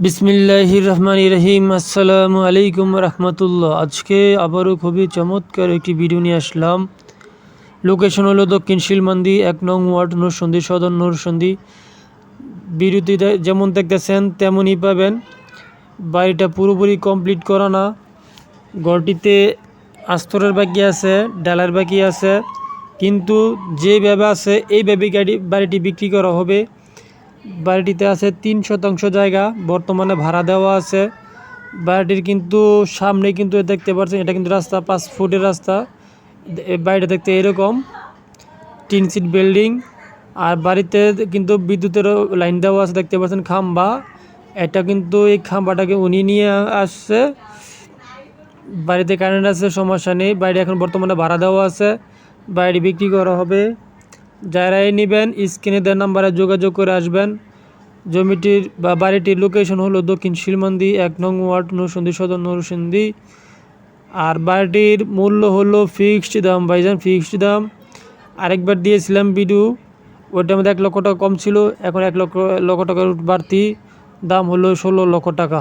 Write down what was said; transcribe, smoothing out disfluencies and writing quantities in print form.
বিসমিল্লাহির রহমানির রহিম। আসসালামু আলাইকুম রহমতুল্লাহ। আজকে আবারও খুবই চমৎকার একটি ভিডিও নিয়ে আসলাম। লোকেশন হলো দক্ষিণ শিলমান্দি 1 নং ওয়ার্ড, নরসন্দী সদর, নরসন্দী। ভিডিওটি যেমন দেখতেছেন তেমনই পাবেন। বাড়িটা পুরোপুরি কমপ্লিট করা না, ঘরটিতে আস্তরের বাকি আছে, ডালার বাকি আছে, কিন্তু যেভাবে আছে এইভাবে বাড়িটি বিক্রি করা হবে। বাড়িটিতে আছে 3% জায়গা, বর্তমানে ভাড়া দেওয়া আছে। বাড়িটির কিন্তু সামনে কিন্তু দেখতে পাচ্ছেন, এটা কিন্তু রাস্তা 5 ফুটের রাস্তা। বাড়িটা দেখতে এরকম, টিন সিট বিল্ডিং। আর বাড়িতে কিন্তু বিদ্যুতের লাইন দেওয়া আছে, দেখতে পাচ্ছেন খাম্বা। এটা কিন্তু এই খাম্বাটাকে উনি নিয়ে আসছে। বাড়িতে কারেন্ট আছে, সমস্যা নেই। বাড়ি এখন বর্তমানে ভাড়া দেওয়া আছে, বাড়ি বিক্রি করা হবে। যারাই নেবেন স্ক্রিনে দেওয়া নাম্বারে যোগাযোগ করে আসবেন। জমিটির বা বাড়িটির লোকেশন হলো দক্ষিণ শিলমান্দি 1 নং ওয়ার্ড, নরসন্দী সদর, নরসন্দী। আর বাড়িটির মূল্য হলো ফিক্সড দাম, ভাইজান ফিক্সড দাম। আরেকবার দিয়েছিলাম ভিডিও, ওইটার মধ্যে 1 লক্ষ টাকা কম ছিল, এখন 1 লক্ষ টাকার বাড়তি দাম হলো 16 লক্ষ টাকা।